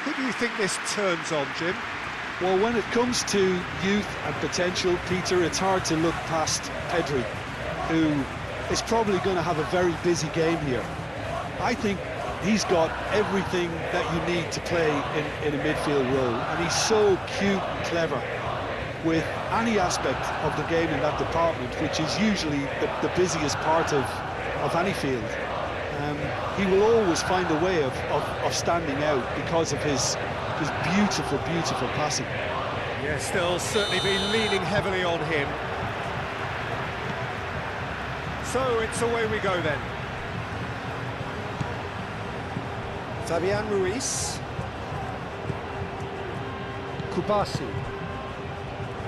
Who do you think this turns on, Jim? Well, when it comes to youth and potential, Peter, it's hard to look past Pedri, who is probably going to have a very busy game here. I think he's got everything that you need to play in a midfield role, and he's so cute and clever with any aspect of the game in that department, which is usually the busiest part of any field. He will always find a way of standing out because of his beautiful, beautiful passing. Yes, they'll certainly be leaning heavily on him. So it's away we go then. Fabian Ruiz. Kubasi.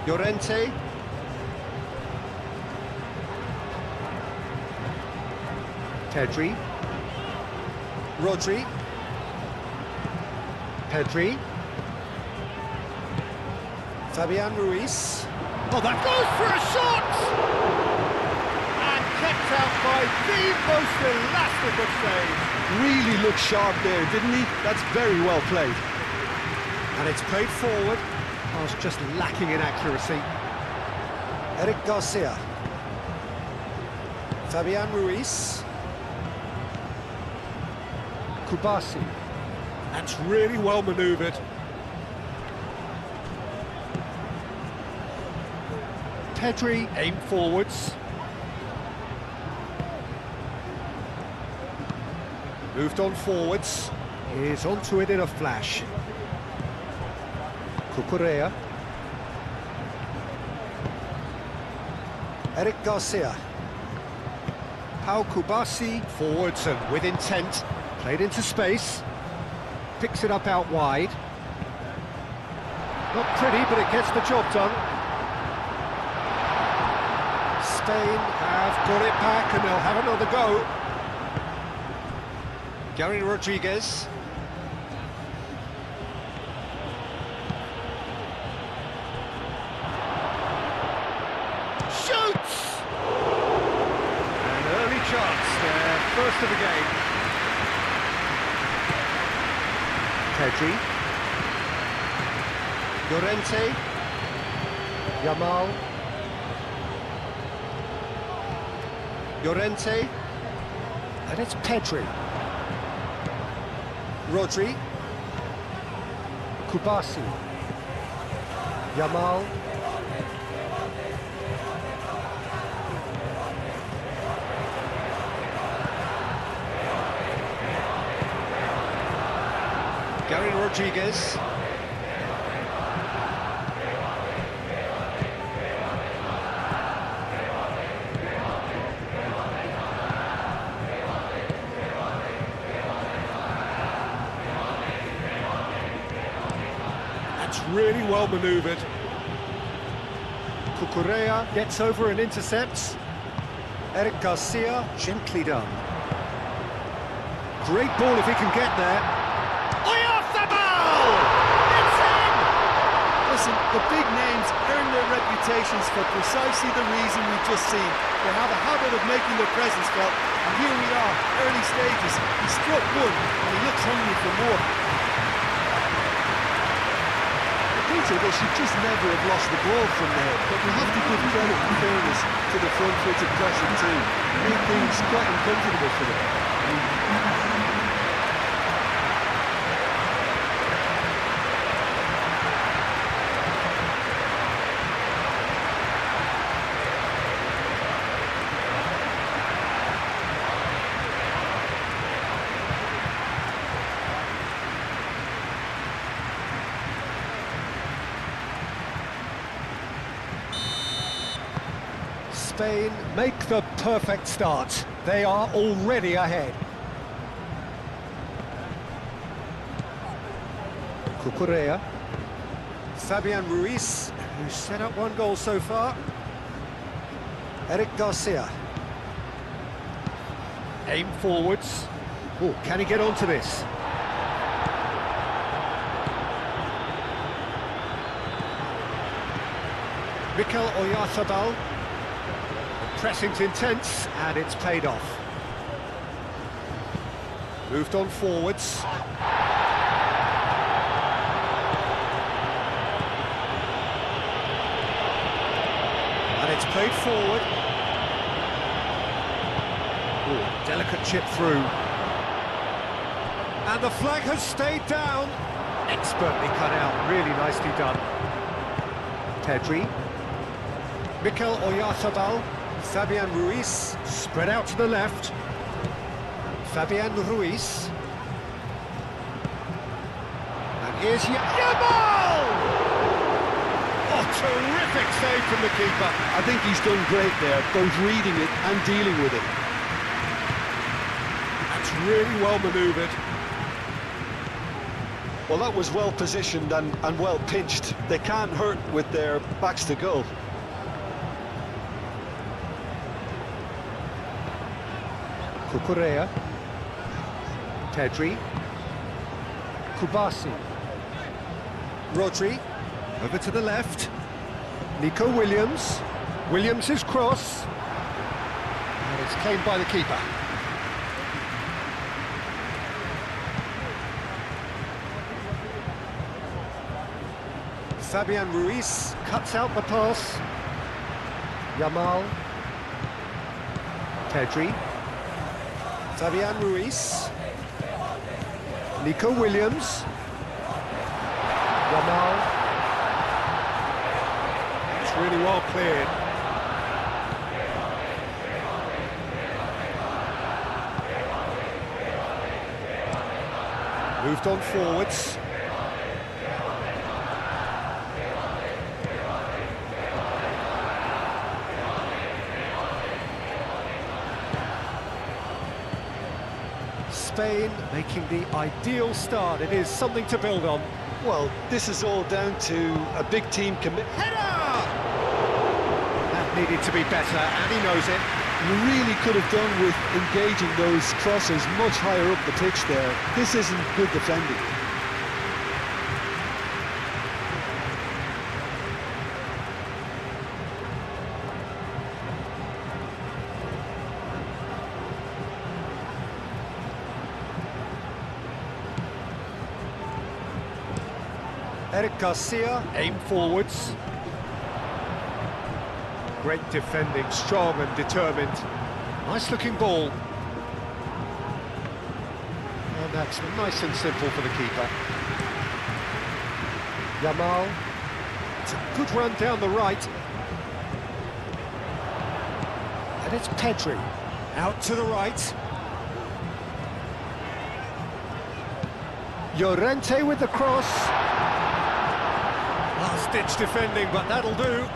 Llorente. Pedri. Rodri. Pedri. Fabian Ruiz. Oh, that goes for a shot! And kept out by the most elastic of saves. Really looked sharp there, didn't he? That's very well played. And it's played forward. I was just lacking in accuracy. Eric Garcia. Fabian Ruiz. Kubasi. That's really well manoeuvred. Pedri aimed forwards. Moved on forwards. He's onto it in a flash. Cucurella. Eric Garcia. Pau Kubasi, forwards and with intent. Played into space. Picks it up out wide. Not pretty, but it gets the job done. Spain have got it back and they'll have another go. Gary Rodriguez. Shoots! An early chance there, first of the game. Pedri. Llorente. Yamal. Llorente. And it's Pedri. Rodri. Kubasi. Yamal. Gary Rodriguez. That's really well manoeuvred. Cucurella gets over and intercepts. Eric Garcia, gently done. Great ball if he can get there. Listen, the big names earn their reputations for precisely the reason we've just seen. They have a habit of making their presence felt, and here we are, early stages. He struck one, and he looks hungry for more. Peter, they should just never have lost the ball from there, but we have to give credit and fairness to the front-footed pressing team. Made things quite uncomfortable for them. Spain make the perfect start. They are already ahead. Cucurella. Fabian Ruiz, who's set up one goal so far. Eric Garcia. Aim forwards. Oh, can he get onto this? Mikel Oyarzabal. Pressing's intense, and it's paid off. Moved on forwards. Played forward. Oh, delicate chip through. And the flag has stayed down. Expertly cut out, really nicely done. Pedri. Mikel Oyarzabal. Fabian Ruiz. Spread out to the left. Fabian Ruiz. And here's Yamal! Oh, terrific save from the keeper. I think he's done great there, both reading it and dealing with it. That's really well manoeuvred. Well, that was well positioned and well pitched. They can't hurt with their backs to goal. Cucurella. Pedri. Kubasi. Rodri. Over to the left. Nico Williams. Williams' cross. And it's claimed by the keeper. Fabian Ruiz cuts out the pass. Yamal. Pedri. Fabian Ruiz. Nico Williams. Yamal. It's really well cleared. Moved on forwards. Spain making the ideal start. It is something to build on. Well, this is all down to a big team commit. Header! That needed to be better, and he knows it. You really could have done with engaging those crosses much higher up the pitch there. This isn't good defending. Eric Garcia, aim forwards. Great defending, strong and determined. Nice looking ball. And that's nice and simple for the keeper. Yamal. It's a good run down the right. And it's Pedri. Out to the right. Llorente with the cross. Last-ditch defending, but that'll do.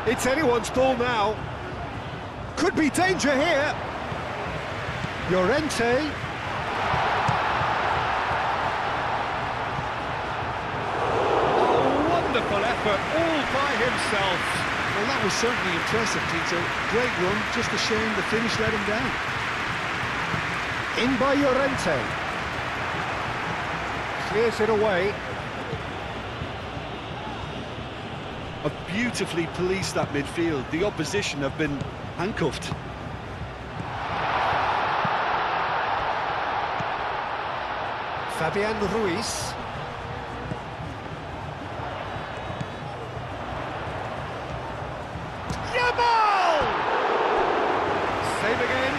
It's anyone's ball now. Could be danger here. Llorente. Oh, wonderful effort, all by himself. Well, that was certainly impressive, Peter. Great run, just a shame the finish let him down. In by Llorente. Clears it away. Have beautifully policed that midfield. The opposition have been handcuffed. Fabian Ruiz. Yamal! Same again,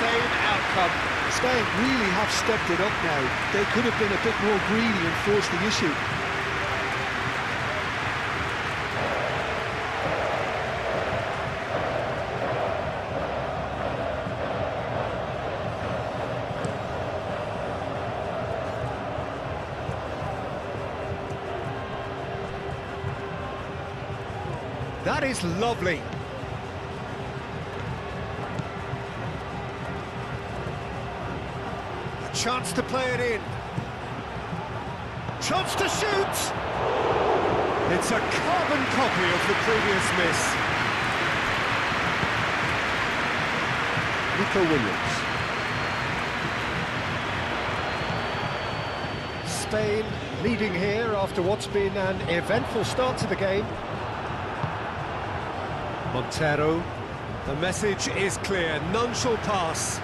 same outcome. Spain really have stepped it up now. They could have been a bit more greedy and forced the issue. That is lovely. A chance to play it in. Chance to shoot! It's a carbon copy of the previous miss. Nico Williams. Spain leading here after what's been an eventful start to the game. Montero, the message is clear, none shall pass.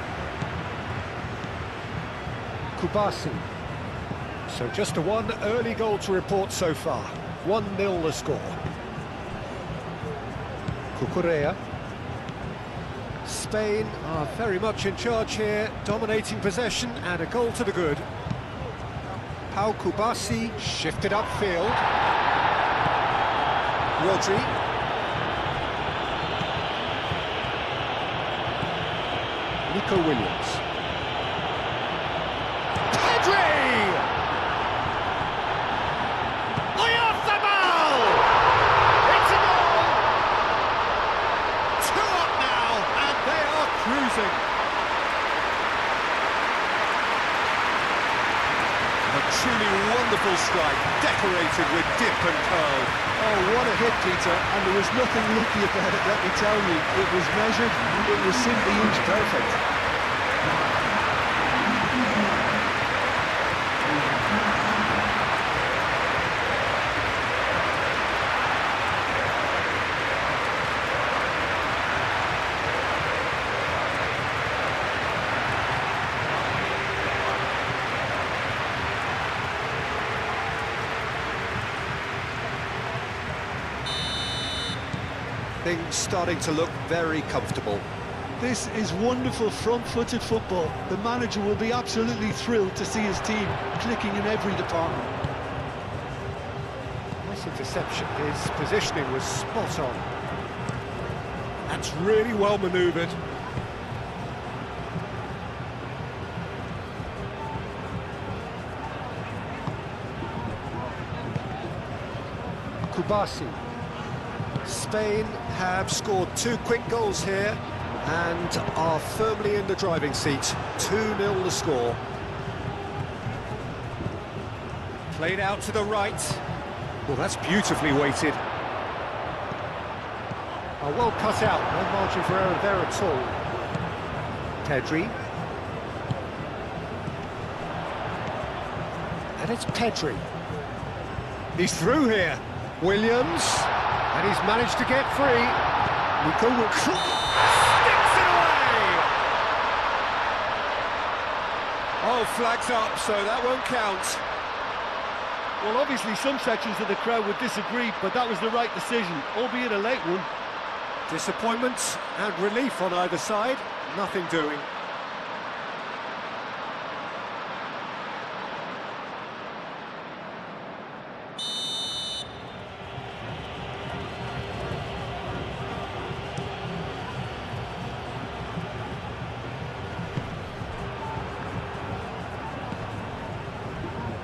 Kubasi. So just a one early goal to report so far. 1-0 the score. Cucurella. Spain are very much in charge here, dominating possession and a goal to the good. Pau Kubasi shifted upfield. Rodri. Nico Williams. Pedri! Oyarzabal! It's a goal! 2 up now, and they are cruising. A truly wonderful strike, decorated with dip and curl. Oh, what a hit, Peter, and there was nothing lucky about it, let me tell you. It was measured, it was simply inch perfect. Things starting to look very comfortable. This is wonderful front-footed football. The manager will be absolutely thrilled to see his team clicking in every department. Nice interception. His positioning was spot on. That's really well manoeuvred. Kubasi. Spain have scored 2 quick goals here and are firmly in the driving seat. 2-0 the score. Played out to the right. Well, that's beautifully weighted. Oh, well cut out, no margin for error there at all. Pedri. And it's Pedri. He's through here. Williams. And he's managed to get free. Nico sticks it away! Oh, flags up, so that won't count. Well, obviously some sections of the crowd would disagree, but that was the right decision, albeit a late one. Disappointment and relief on either side, nothing doing.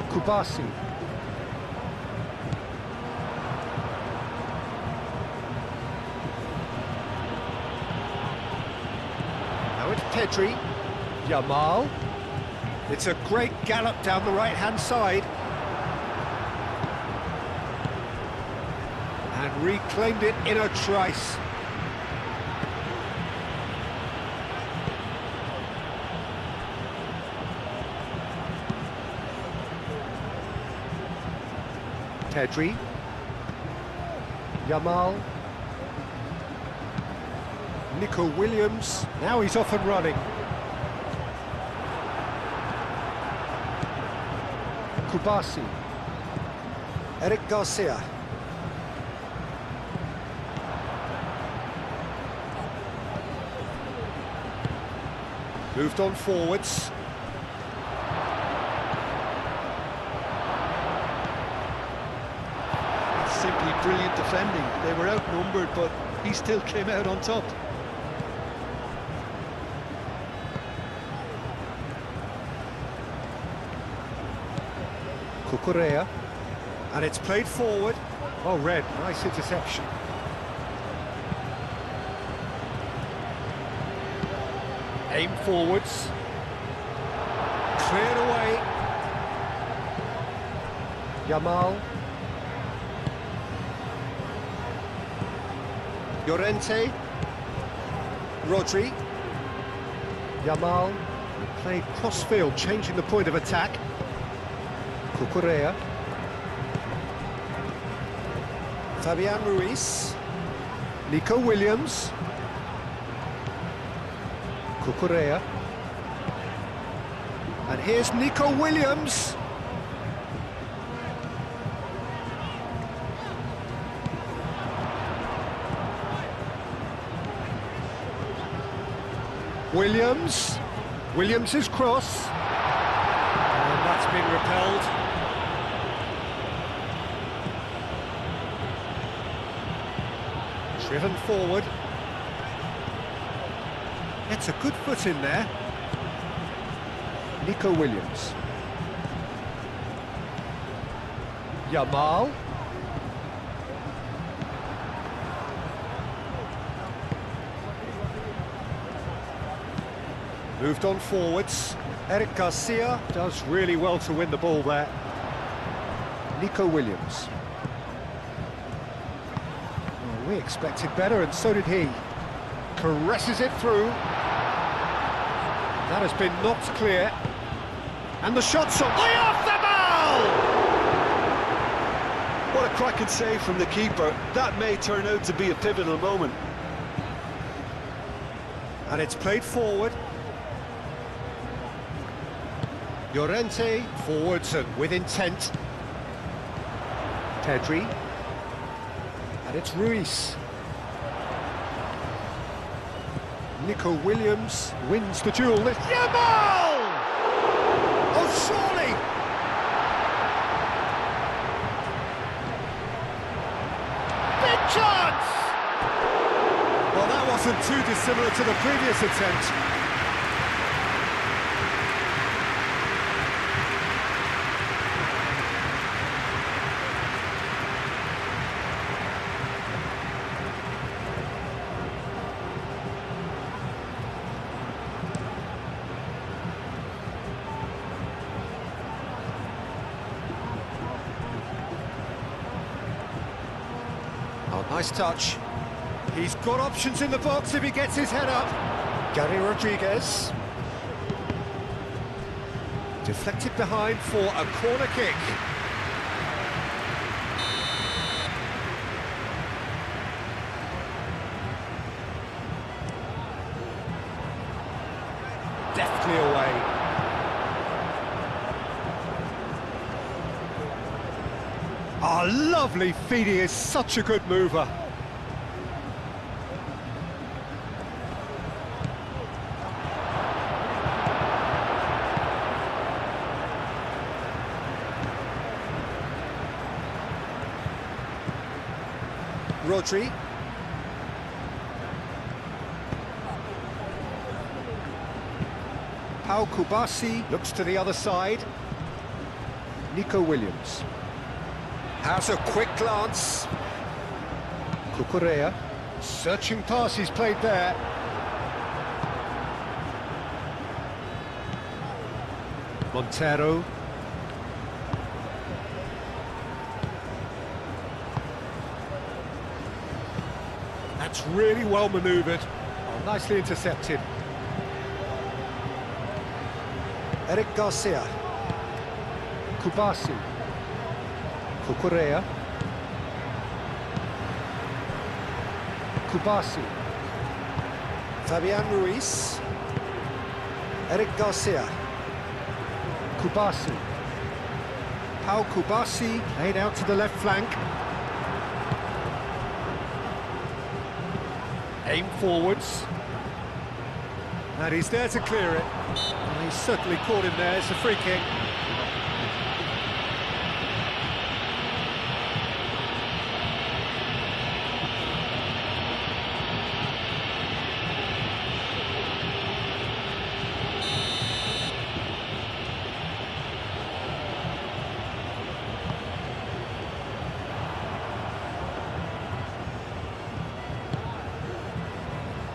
Kubasi. Now it's Pedri. Yamal. It's a great gallop down the right-hand side. And reclaimed it in a trice. Pedri, Yamal, Nico Williams, now he's off and running. Kubasi, Eric Garcia. Moved on forwards. Simply brilliant defending. They were outnumbered, but he still came out on top. Cucurella, and it's played forward. Oh, red, nice interception. Aim forwards. Cleared away. Yamal. Llorente, Rodri, Yamal, played cross-field, changing the point of attack. Cucurella, Fabian Ruiz, Nico Williams, Cucurella, and here's Nico Williams. Williams. Williams' cross. And that's been repelled. Driven forward. It's a good foot in there. Nico Williams. Yamal. Moved on forwards. Eric Garcia does really well to win the ball there. Nico Williams. Well, we expected better, and so did he. Caresses it through. That has been knocked clear. And the shot's on. Off the ball! What a cracking save from the keeper. That may turn out to be a pivotal moment. And it's played forward. Llorente, forwards and with intent. Pedri. And it's Ruiz. Nico Williams wins the duel. Yamal! Oh, surely! Big chance! Well, that wasn't too dissimilar to the previous attempt. Oh, nice touch. He's got options in the box if he gets his head up. Gary Rodriguez. Deflected behind for a corner kick. Deftly away. Oh, lovely feed, he is such a good mover. Rodri. Pau Kubasi looks to the other side. Nico Williams. Has a quick glance. Cucurella. Searching pass he's played there. Montero. That's really well manoeuvred. Oh, nicely intercepted. Eric Garcia. Kubasi. Cucurella. Kubasi. Fabian Ruiz. Eric Garcia. Kubasi. Pau Kubasi laid out to the left flank. Aim forwards. And he's there to clear it. And he's certainly caught him there. It's a free kick.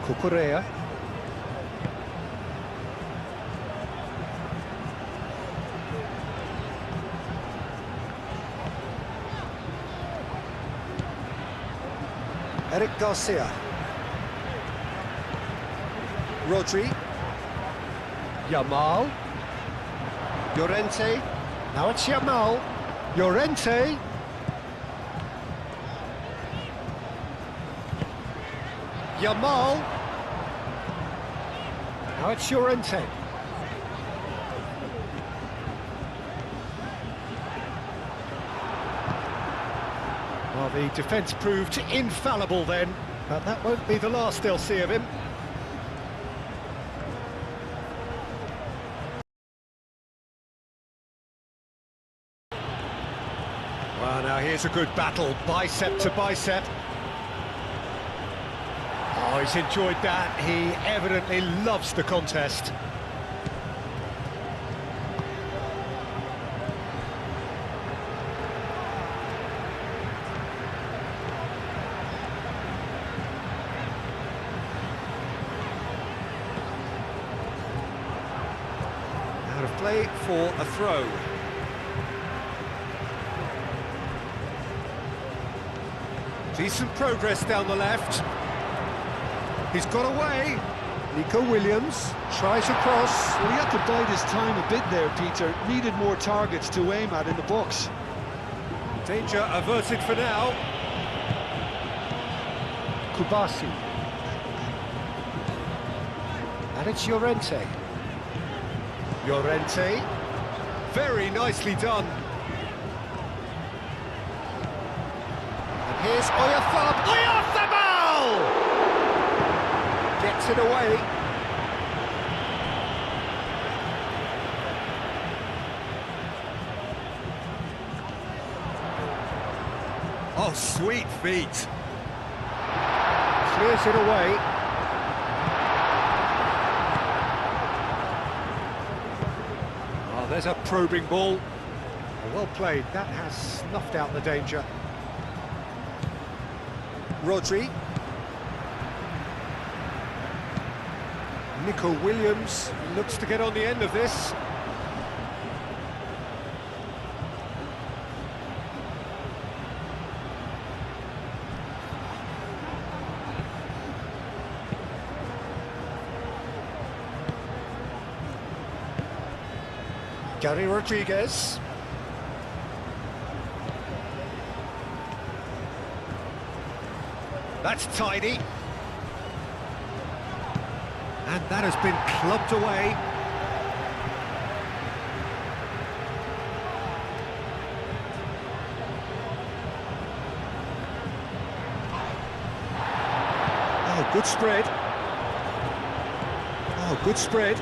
Cucurella. Eric Garcia. Rodri. Yamal. Llorente. Now it's Yamal. Llorente. Yamal. Now it's Llorente. Well, the defence proved infallible then, but that won't be the last they'll see of him. Well, now here's a good battle, bicep to bicep. Oh, he's enjoyed that. He evidently loves the contest. Out of play for a throw. Decent progress down the left. He's got away. Nico Williams tries a cross. Well, he had to bide his time a bit there, Peter. Needed more targets to aim at in the box. Danger averted for now. Kubasi. And it's Llorente. Llorente. Very nicely done. And here's Oyarzabal. Oyarzabal! Gets it away. Oh, sweet feet. Clears it away. Oh, there's a probing ball. Well played. That has snuffed out the danger. Rodri. Nico Williams looks to get on the end of this. Gary Rodriguez. That's tidy. And that has been clubbed away. Oh, good spread. Oh, good spread.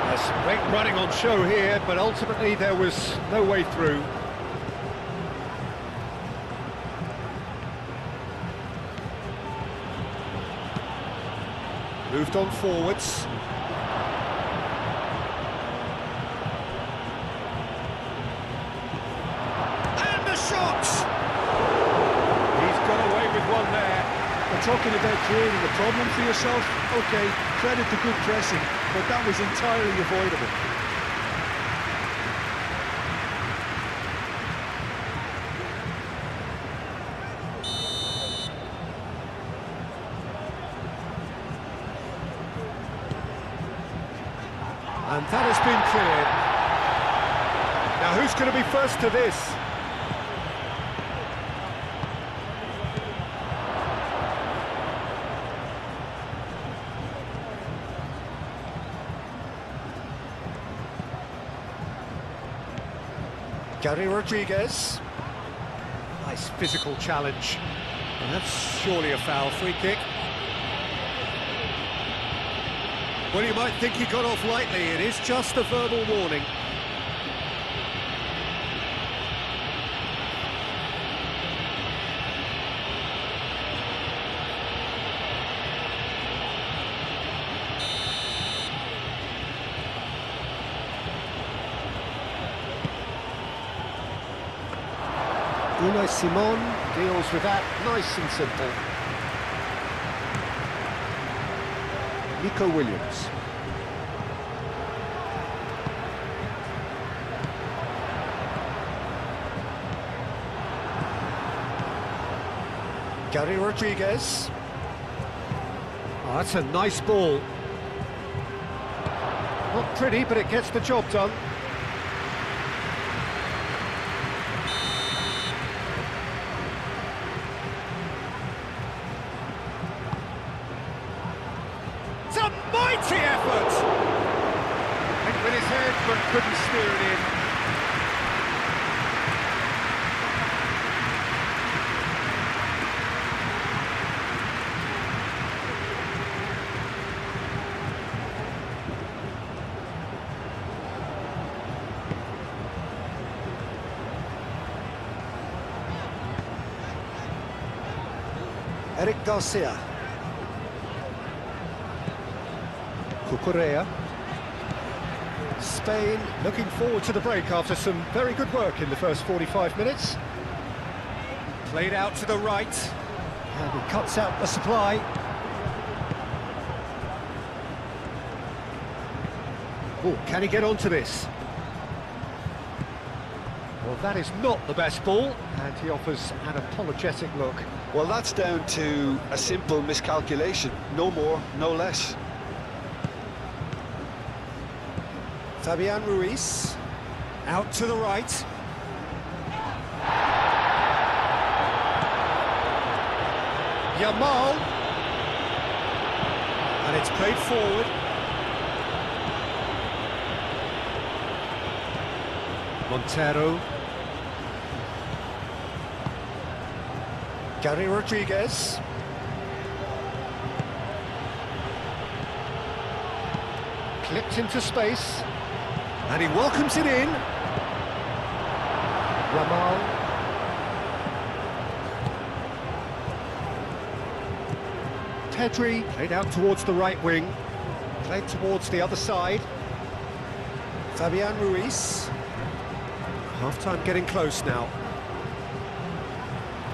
There's some great running on show here, but ultimately there was no way through. Moved on forwards. And the shot! He's got away with one there. We're talking about creating a problem for yourself. OK, credit to good pressing, but that was entirely avoidable. And that has been cleared. Now who's going to be first to this? Gary Rodriguez. Nice physical challenge. And that's surely a foul. Free kick. Well, you might think he got off lightly. It is just a verbal warning. Unai Simon deals with that nice and simple. Nico Williams. Gary Rodriguez. Oh, that's a nice ball. Not pretty, but it gets the job done. It's a mighty effort! Went with his head, but couldn't steer it in. Eric Garcia. Cucurella. Spain looking forward to the break after some very good work in the first 45 minutes. Played out to the right, and he cuts out the supply. Oh, can he get onto this? Well, that is not the best ball, and he offers an apologetic look. Well, that's down to a simple miscalculation. No more, no less. Fabian Ruiz, out to the right. Yamal, and it's played forward. Montero. Gary Rodriguez. Clipped into space. And he welcomes it in. Yamal. Pedri played out towards the right wing. Played towards the other side. Fabian Ruiz. Half-time getting close now.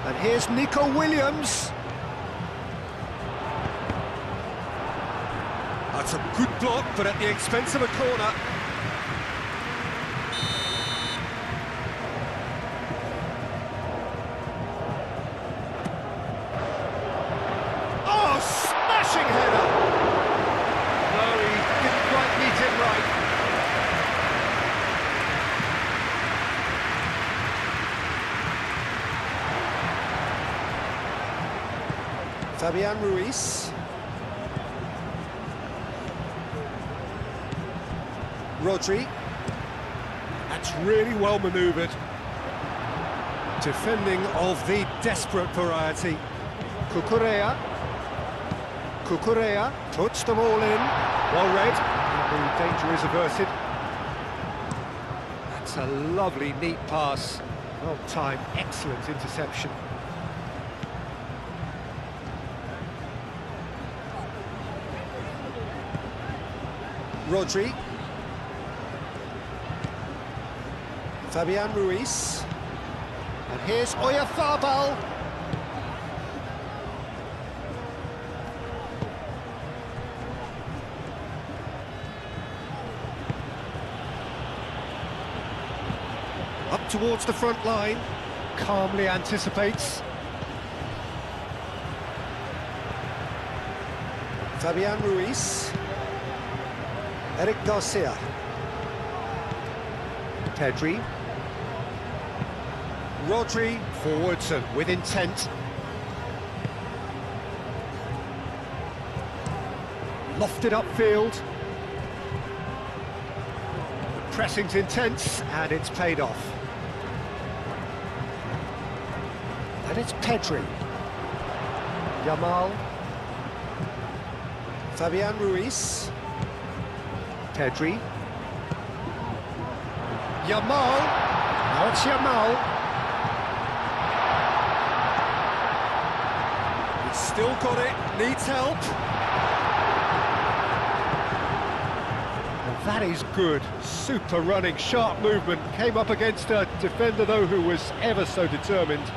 And here's Nico Williams. That's a good block, but at the expense of a corner. Oh, smashing header! No, he didn't quite meet it right. Fabian Ruiz. Rodri. That's really well manoeuvred. Defending of the desperate variety. Cucurella. Cucurella puts them all in. Well read. And the danger is averted. That's a lovely, neat pass. Well timed, excellent interception. Rodri. Fabian Ruiz. And here's Oyarzabal. Up towards the front line. Calmly anticipates. Fabian Ruiz. Eric Garcia. Pedri. Rodri forwards and with intent. Lofted upfield. The pressing's intense and it's paid off. And it's Pedri. Yamal. Fabian Ruiz. Pedri. Yamal. Now it's Yamal. He's still got it, needs help. And that is good. Super running, sharp movement. Came up against a defender, though, who was ever so determined.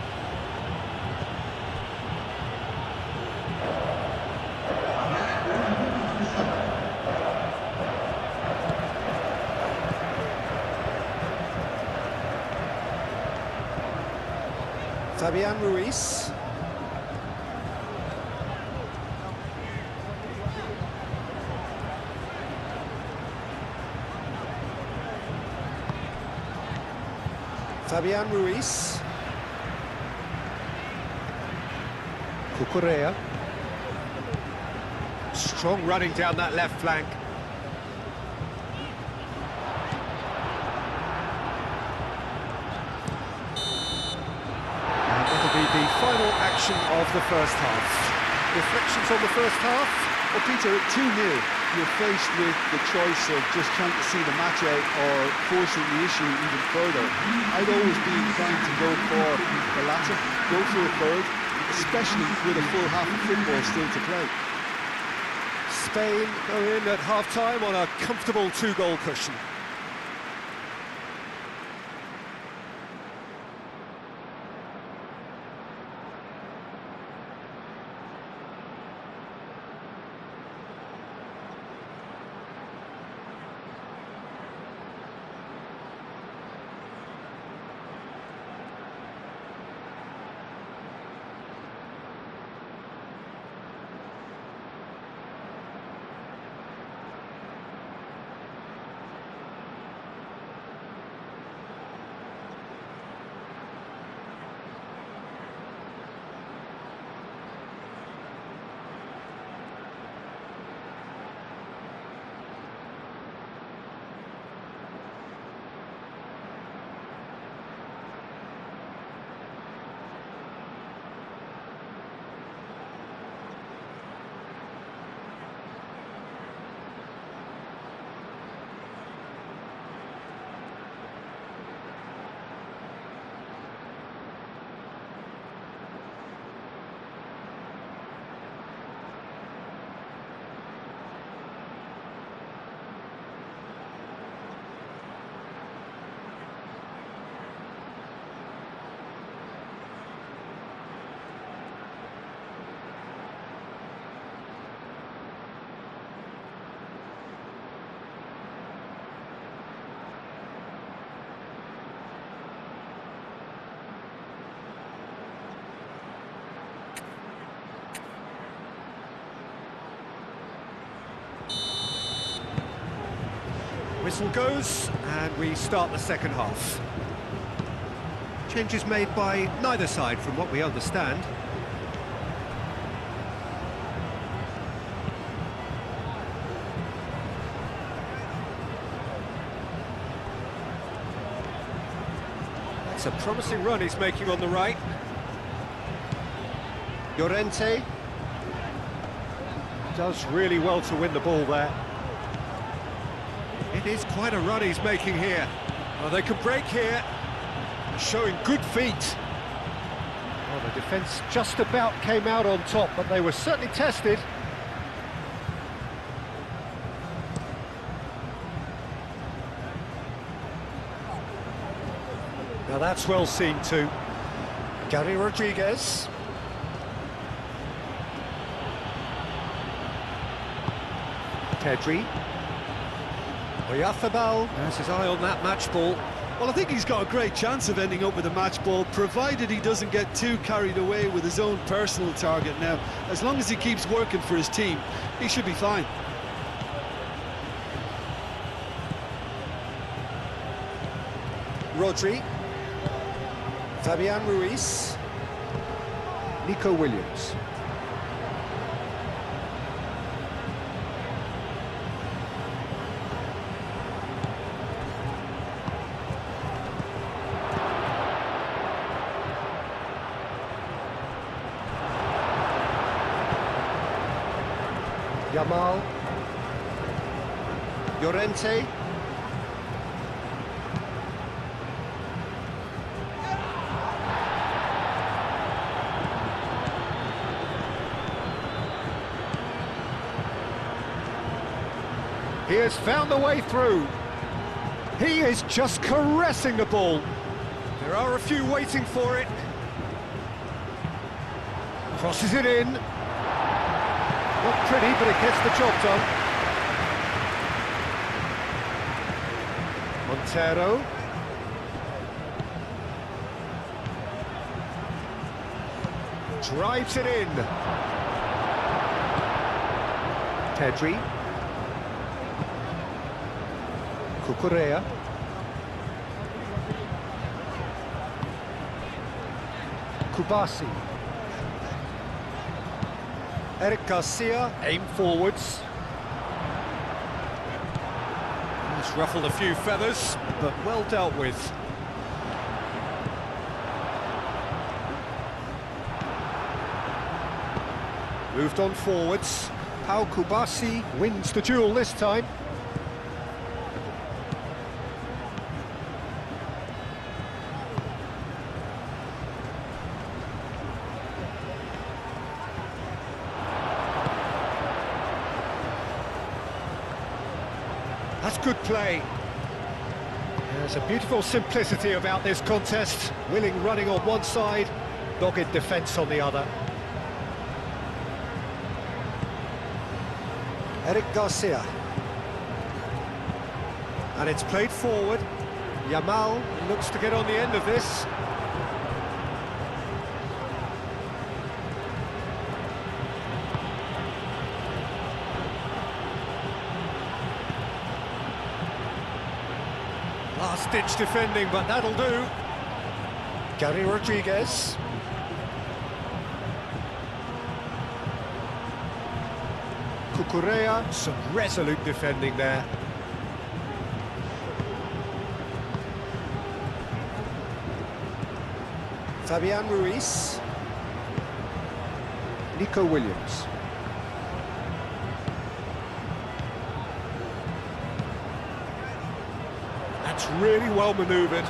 Fabian Ruiz. Fabian Ruiz. Cucurella. Strong running down that left flank. The final action of the first half. Reflections on the first half? Well, Peter, at 2-0, you're faced with the choice of just trying to see the match out or forcing the issue even further. I'd always be inclined to go for the latter, go for a third, especially with a full half of football still to play. Spain go in at half-time on a comfortable two-goal cushion. Whistle goes, and we start the second half. Changes made by neither side, from what we understand. That's a promising run he's making on the right. Llorente does really well to win the ball there. It is quite a run he's making here. Well, they could break here, showing good feet. Well, the defence just about came out on top, but they were certainly tested. Now that's well seen too. Gary Rodriguez. Pedri. Oyarzabal has his eye on that match ball. Well, I think he's got a great chance of ending up with a match ball, provided he doesn't get too carried away with his own personal target now. As long as he keeps working for his team, he should be fine. Rodri. Fabian Ruiz. Nico Williams. Yamal. Llorente. He has found the way through. He is just caressing the ball. There are a few waiting for it. Crosses it in. Not pretty, but it gets the job done. Montero. Drives it in. Pedri. Cucurella. Kubasi. Eric Garcia, aim forwards. He's ruffled a few feathers, but well dealt with. Moved on forwards. Pau Kubasi wins the duel this time. That's good play. There's a beautiful simplicity about this contest. Willing running on one side, dogged defence on the other. Eric Garcia. And it's played forward. Yamal looks to get on the end of this. Last-ditch defending, but that'll do. Gary Rodriguez. Cucurella, some resolute defending there. Fabian Ruiz. Nico Williams. That's really well manoeuvred.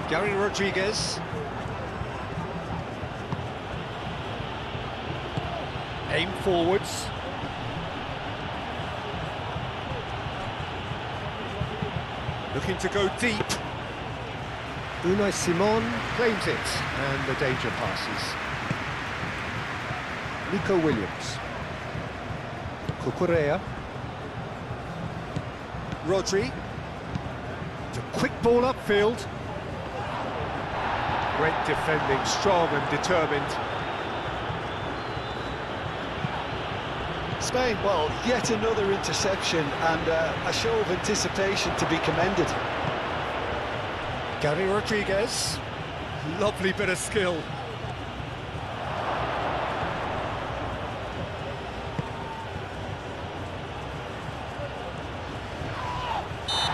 Gary Rodriguez. Aim forwards. Looking to go deep. Unai Simon claims it, and the danger passes. Nico Williams. Cucurella. Rodri. It's a quick ball upfield. Great defending, strong and determined. Spain, well, yet another interception and a show of anticipation to be commended. Gary Rodriguez, lovely bit of skill.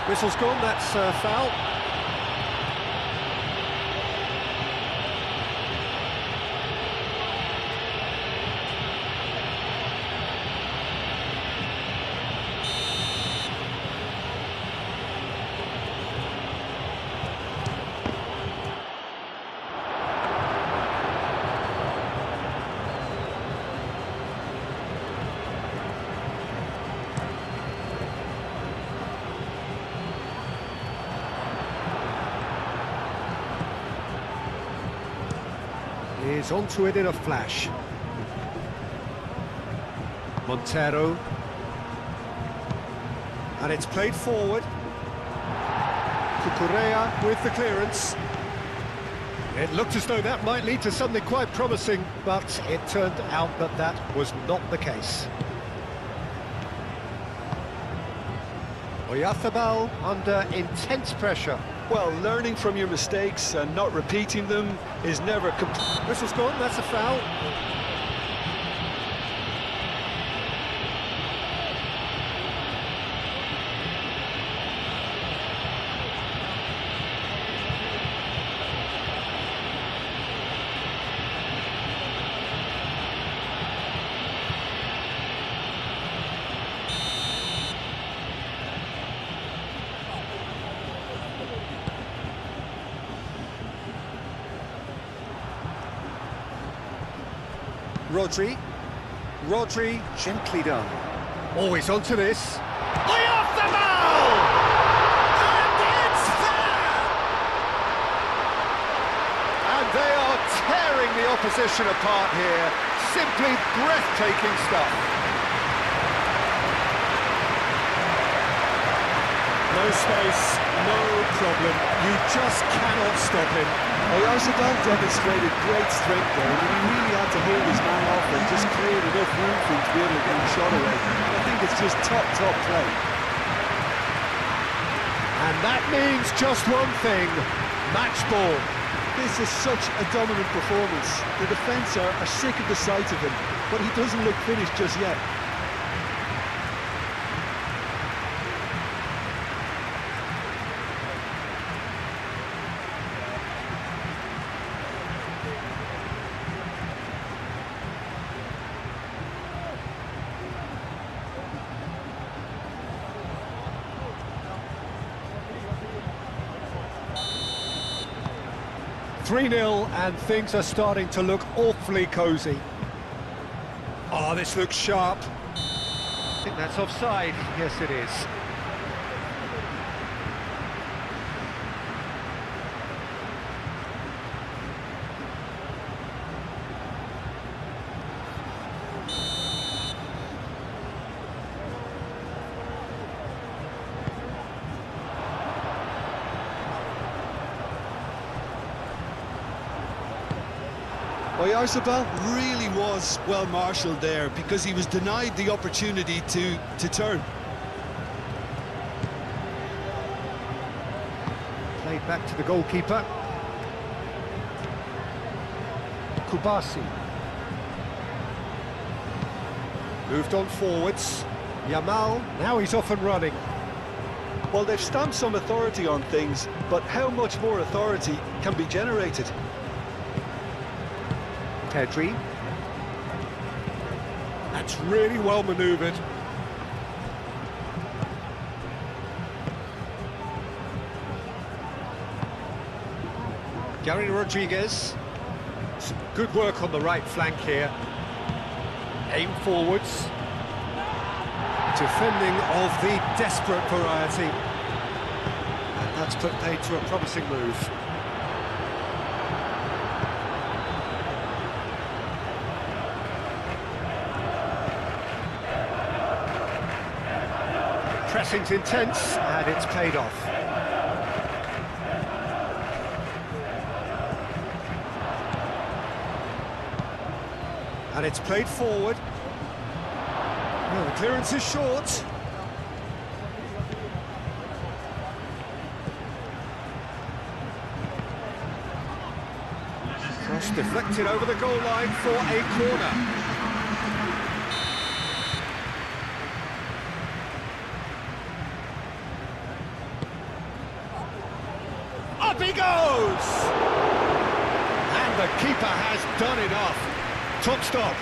Whistle's gone, that's a foul. Is onto it in a flash. Montero. And it's played forward. Cucurella with the clearance. It looked as though that might lead to something quite promising, but it turned out that that was not the case. Oyarzabal under intense pressure. Well, learning from your mistakes and not repeating them is never complete. Whistle's gone, that's a foul. Rodri, gently done. Always onto this. Oyarzabal! And it's there! And they are tearing the opposition apart here. Simply breathtaking stuff. No space, no problem. You just cannot stop him. Oyarzabal demonstrated great strength there. I mean, he really had to hold his man off and just create enough room for him to be able to get the shot away. I think it's just top play. And that means just one thing, match ball. This is such a dominant performance. The defence are sick of the sight of him, but he doesn't look finished just yet. "3-0 and things are starting to look awfully cosy. Oh, this looks sharp. I think that's offside. Yes, it is. Oyarzabal really was well marshalled there because he was denied the opportunity to turn. Played back to the goalkeeper. Kubasi. Moved on forwards. Yamal, now he's off and running. Well, they've stamped some authority on things, but how much more authority can be generated? Pedri. That's really well manoeuvred. Gary Rodriguez. Some good work on the right flank here. Aim forwards. Defending of the desperate variety. And that's put paid to a promising move. Pressing's intense, and it's paid off. And it's played forward. Well, the clearance is short. Cross deflected over the goal line for a corner. Up he goes! And the keeper has done enough. Top stop.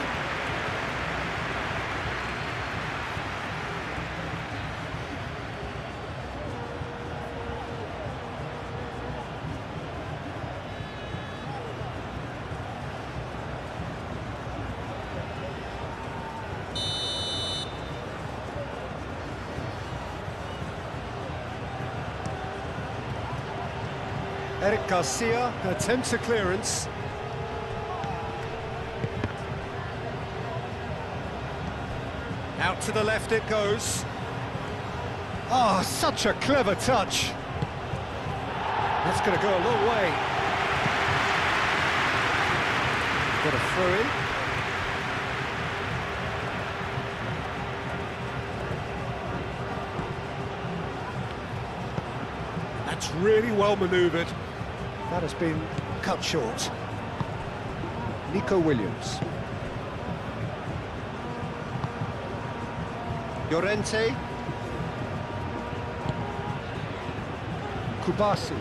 Eric Garcia attempts a clearance. Out to the left it goes. Oh, such a clever touch. That's going to go a long way. Got a throw in. That's really well manoeuvred. That has been cut short. Nico Williams. Llorente. Kubasi.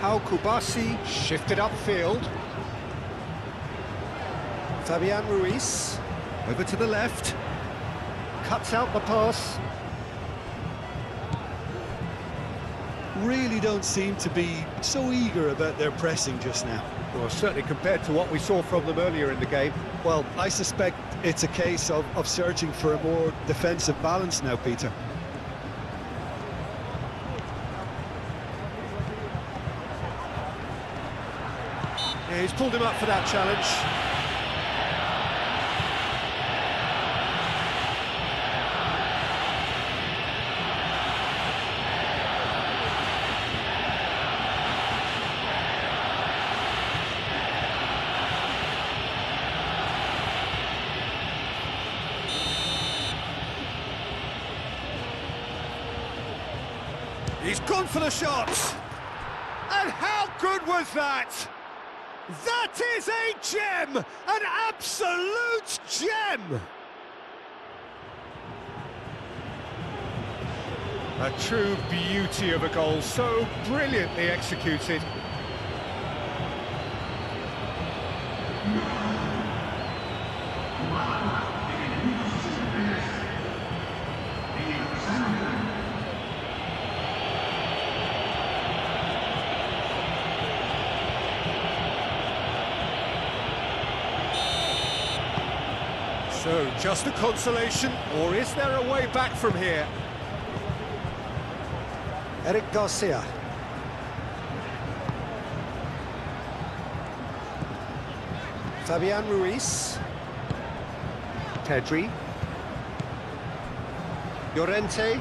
How Kubasi shifted upfield. Fabian Ruiz. Over to the left. Cuts out the pass. Really don't seem to be so eager about their pressing just now. Well, certainly compared to what we saw from them earlier in the game. Well, I suspect it's a case of searching for a more defensive balance now, Peter. Yeah, he's pulled him up for that challenge. He's gone for the shot! And how good was that? That is a gem! An absolute gem! A true beauty of a goal, so brilliantly executed. So, just a consolation, or is there a way back from here? Eric Garcia. Fabian Ruiz. Pedri. Llorente.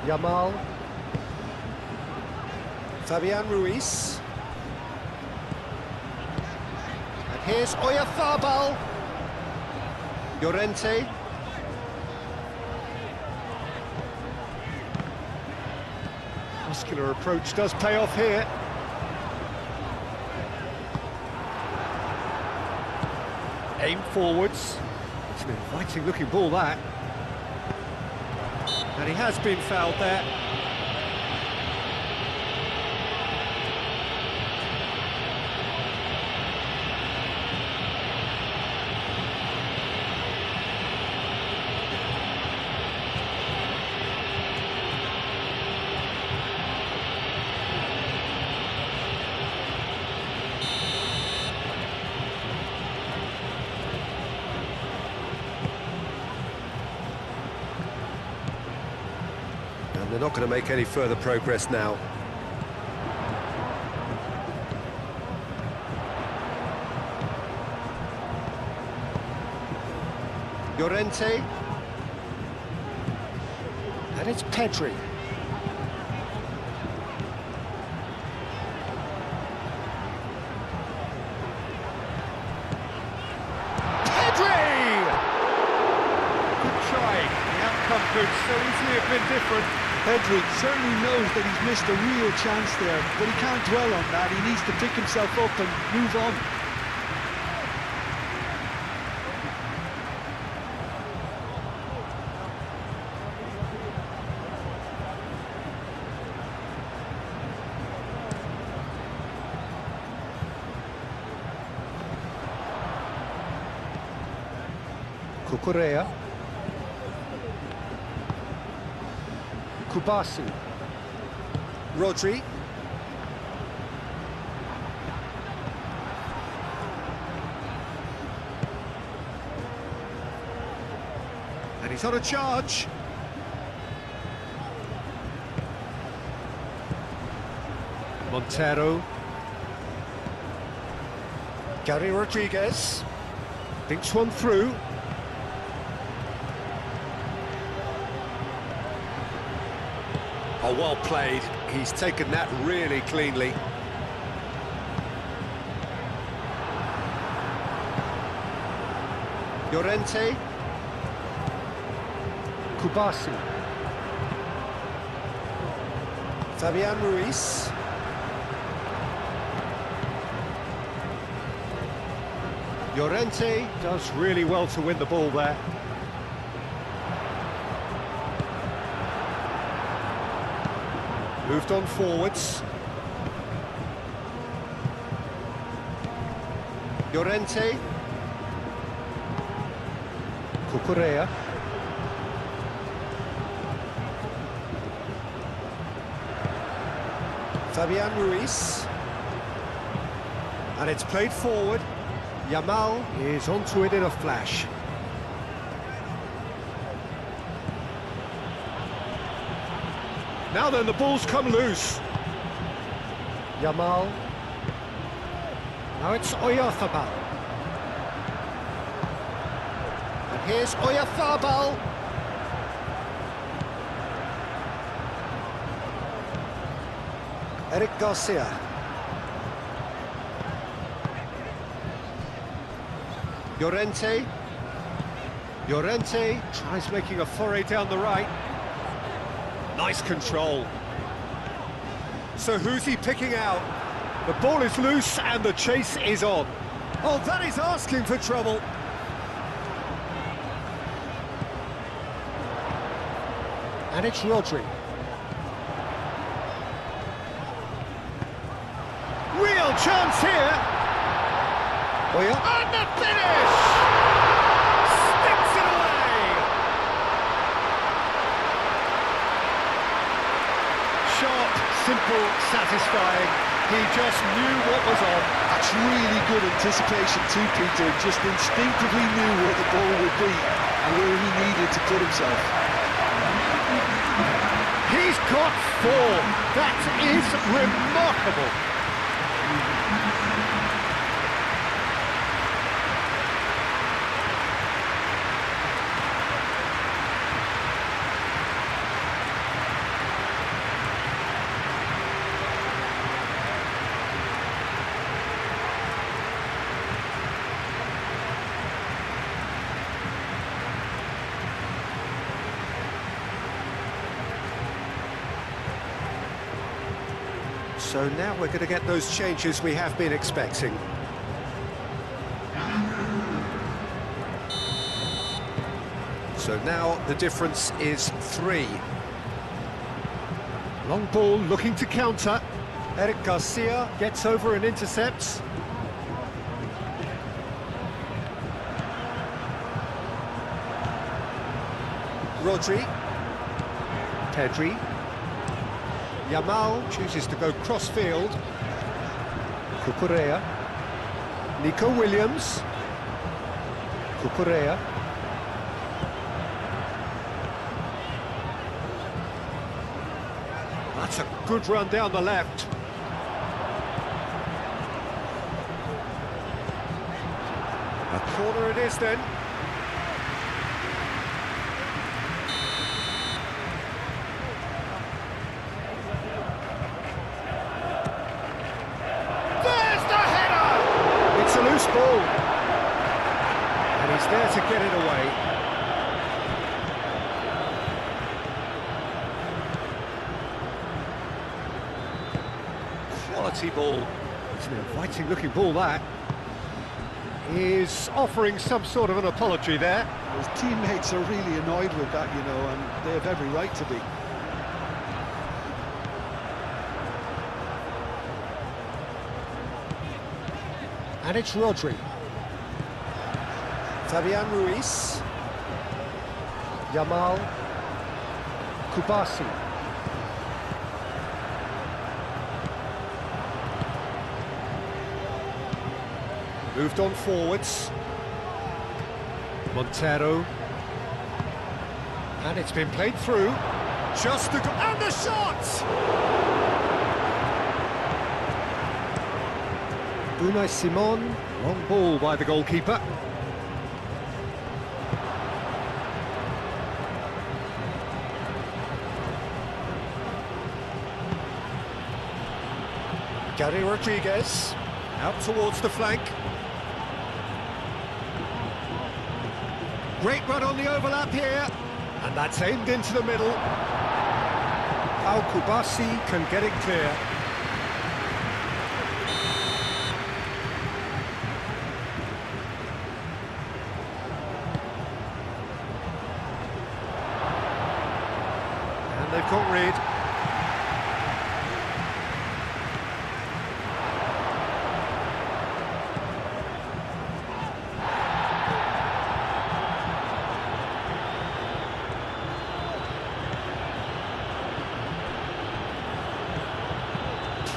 Yamal. Fabian Ruiz. And here's Oyarzabal. Llorente. Muscular approach does pay off here. Aim forwards. It's an inviting looking ball, that. And he has been fouled there. They're not going to make any further progress now. Llorente. And it's Pedri. Pedri! Good try. The outcome could so easily have been different. Pedri certainly knows that he's missed a real chance there, but he can't dwell on that. He needs to pick himself up and move on. Cucurella. Kubasi. Rodri. And he's on a charge. Montero. Gary Rodriguez. Thinks one through. Oh, well played. He's taken that really cleanly. Llorente. Kubasi. Fabian Ruiz. Llorente does really well to win the ball there. Moved on forwards. Llorente. Cucurella. Fabian Ruiz. And it's played forward. Yamal is onto it in a flash. Now then, the ball's come loose. Yamal. Now it's Oyarzabal. And here's Oyarzabal. Eric Garcia. Llorente. Llorente tries making a foray down the right. Nice control. So who's he picking out? The ball is loose and the chase is on. Oh, that is asking for trouble. And it's Rodri. Real chance here. Oh yeah. And the finish! Sticks it away! Sharp, simple, satisfying. He just knew what was on. That's really good anticipation too, Peter. Just instinctively knew where the ball would be and where he needed to put himself. He's got form. That is remarkable. So now we're going to get those changes we have been expecting. So now the difference is 3. Long ball looking to counter. Eric Garcia gets over and intercepts. Rodri. Pedri. Yamal chooses to go cross-field. Cucurella. Nico Williams. Cucurella. That's a good run down the left. A corner it is then. There's the header! It's a loose ball. And he's there to get it away. Quality ball. It's an inviting looking ball, that. He's offering some sort of an apology there. His teammates are really annoyed with that, you know, and they have every right to be. And it's Rodri. Fabian Ruiz. Yamal. Kubasi. Moved on forwards. Montero. And it's been played through. Just the... And the shot! Unai Simon. Long ball by the goalkeeper. Gary Rodriguez. Out towards the flank. Great run on the overlap here, and that's aimed into the middle. Al Kubasi can get it clear. And they've got rid.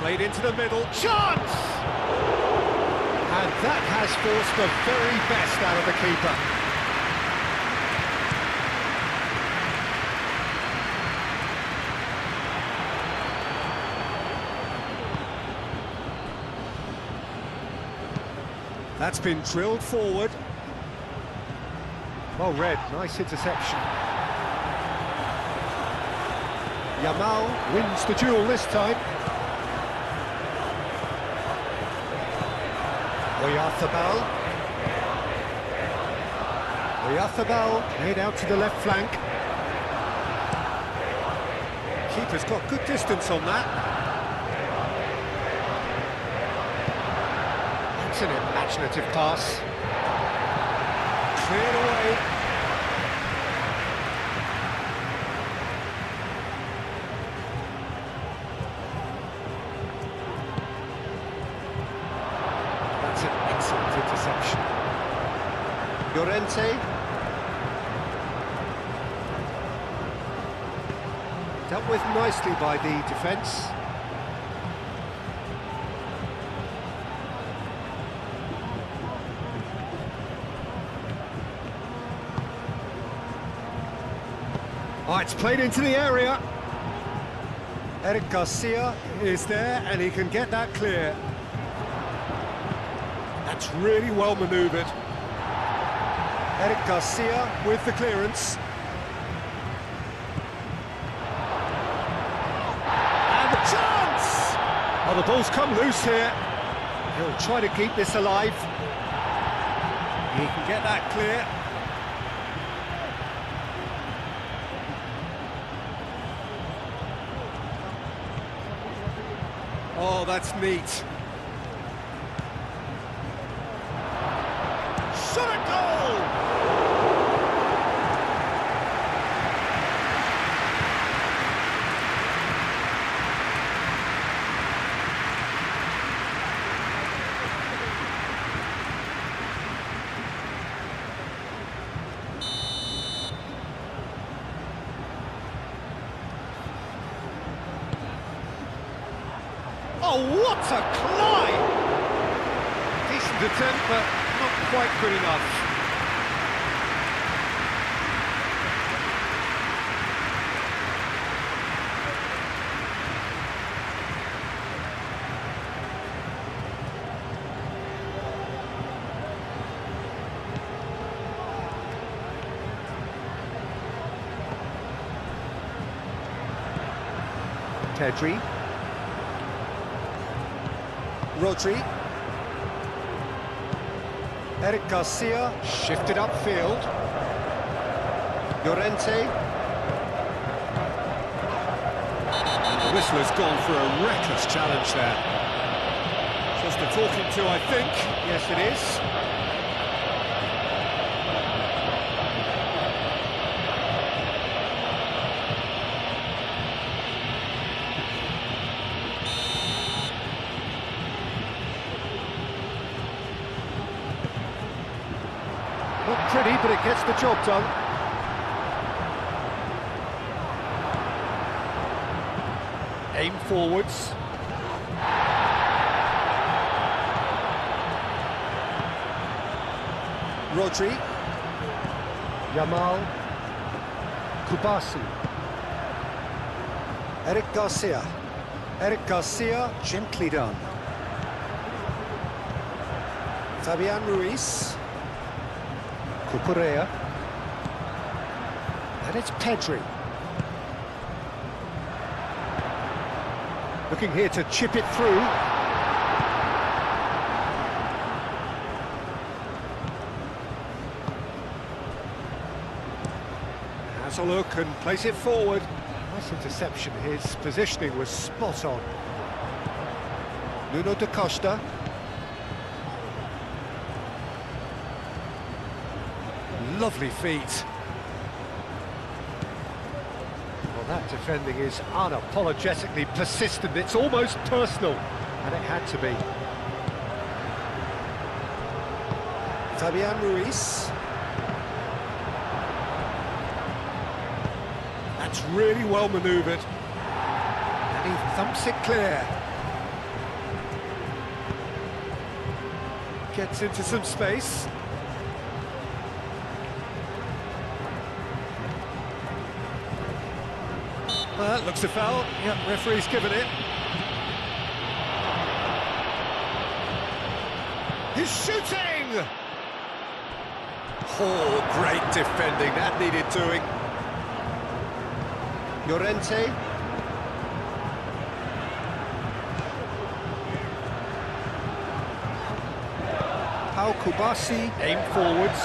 Played into the middle, chance! And that has forced the very best out of the keeper. That's been drilled forward. Well read, nice interception. Yamal wins the duel this time. Oyarzábal made out to the left flank. Keeper's got good distance on that. That's an imaginative pass. Cleared away. That's an excellent interception. Llorente. Dealt with nicely by the defence. Oh, it's played into the area. Eric Garcia is there and he can get that clear. That's really well manoeuvred. Eric Garcia with the clearance. And the chance! Oh, the ball's come loose here. He'll try to keep this alive. He can get that clear. Oh, Oh, that's neat. Shot a goal! Oh, what a climb! Decent attempt, but not quite good enough. Pedri. Rodri. Eric Garcia shifted upfield. Llorente. The whistler's gone for a reckless challenge there. Just a talking to, I think. Yes, it is. Not pretty, but it gets the job done. Aim forwards. Rodri. Yamal. Kubasi. Eric Garcia. Eric Garcia, gently done. Fabian Ruiz. Cucurella. And it's Pedri. Looking here to chip it through. Has a look and place it forward. Nice interception. His positioning was spot on. Nuno da Costa. Lovely feet. Well, that defending is unapologetically persistent. It's almost personal, and it had to be. Fabian Ruiz. That's really well manoeuvred. And he thumps it clear. Gets into some space. Well, that looks a foul. Yep, referee's given it. He's shooting! Oh, great defending. That needed doing. Llorente. Pau Kubasi. Aim forwards.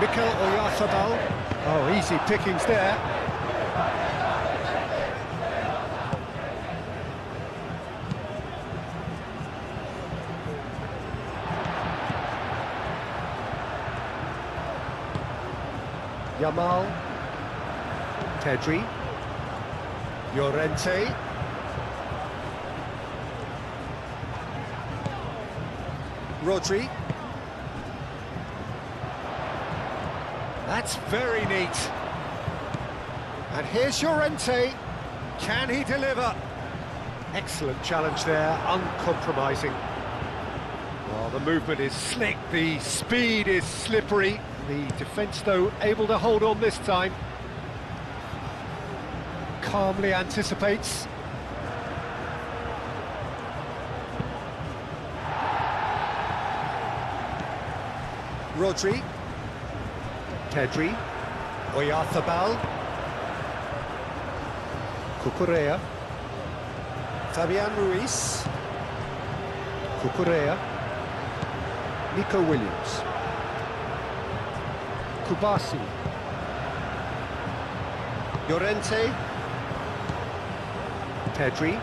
Mikel Oyarzabal. Oh, easy pickings there. Yamal. Pedri. Llorente. Rodri. That's very neat. And here's Llorente. Can he deliver? Excellent challenge there, uncompromising. Well, the movement is slick, the speed is slippery. The defence, though, able to hold on this time. Calmly anticipates. Rodri. Pedri. Oyarzabal. Cucurella. Fabian Ruiz. Cucurella. Nico Williams. Kubasi. Pedri.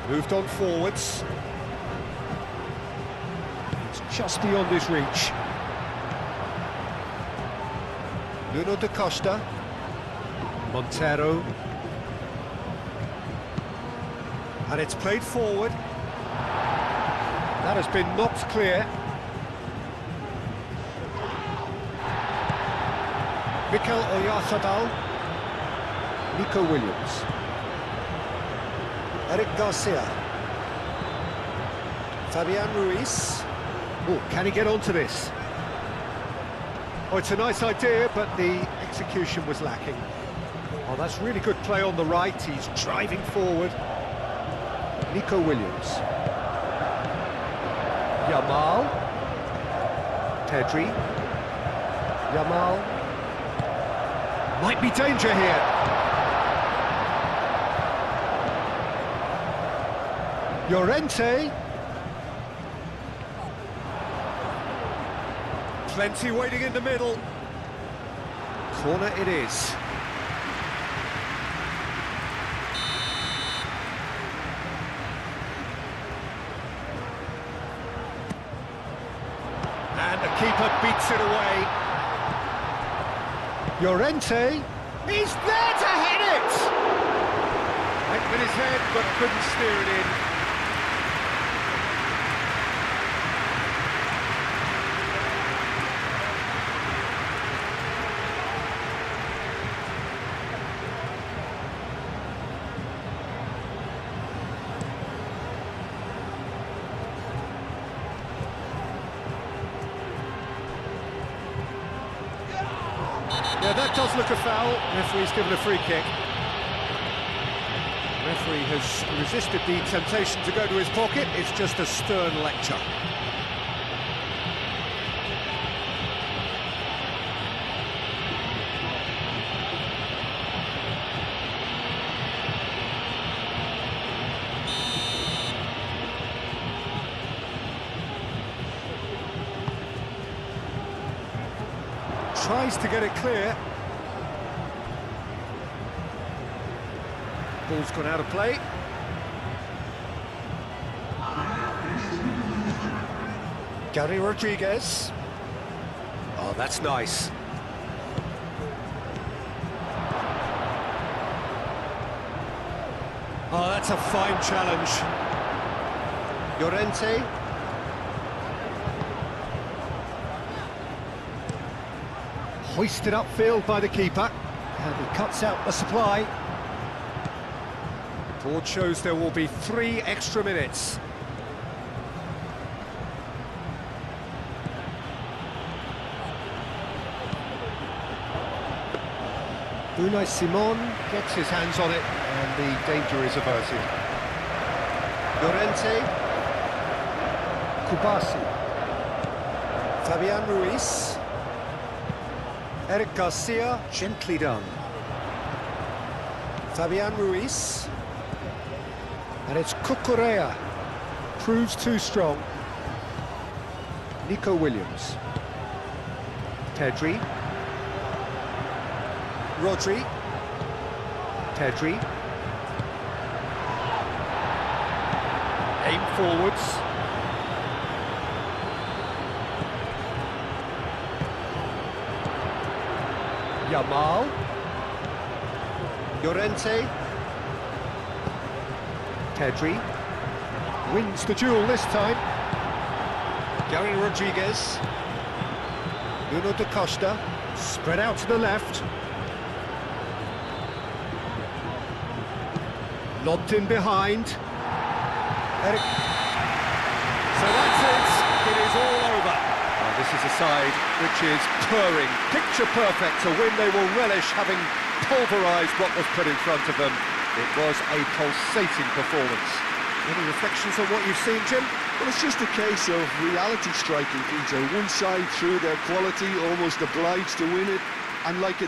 Moved on forwards. It's just beyond his reach. Nuno da Costa. Montero. And it's played forward. That has been knocked clear. Mikel Oyarzabal. Nico Williams. Eric Garcia. Fabian Ruiz. Oh, can he get onto this? Oh, it's a nice idea, but the execution was lacking. Oh, that's really good play on the right. He's driving forward. Nico Williams. Yamal. Pedri. Yamal. Might be danger here. Llorente. Plenty waiting in the middle. Corner it is. And the keeper beats it away. Llorente. He's there to hit it! Went with his head, but couldn't steer it in. Yeah, that does look a foul. Referee's given a free kick. Referee has resisted the temptation to go to his pocket. It's just a stern lecture. Tries to get it clear. Ball's gone out of play. Gary Rodriguez. Oh, that's nice. Oh, that's a fine challenge. Llorente. Hoisted upfield by the keeper, and he cuts out the supply. Board shows there will be 3 extra minutes. Unai Simon gets his hands on it, and the danger is averted. Llorente. Kubasi. Fabian Ruiz. Eric Garcia, gently done. Fabian Ruiz. And it's Cucurella. Proves too strong. Nico Williams. Pedri. Rodri. Pedri. Aim forwards. Yamal. Llorente. Pedri. Wins the duel this time. Gary Rodriguez. Nuno da Costa. Spread out to the left. Lobbed in behind. Eric. So that's it. It is all over. This is a side which is purring, picture perfect, a win they will relish, having pulverised what was put in front of them. It was a pulsating performance. Any reflections on what you've seen, Jim? Well, it's just a case of reality striking, Peter. One side, through their quality, almost obliged to win it, and like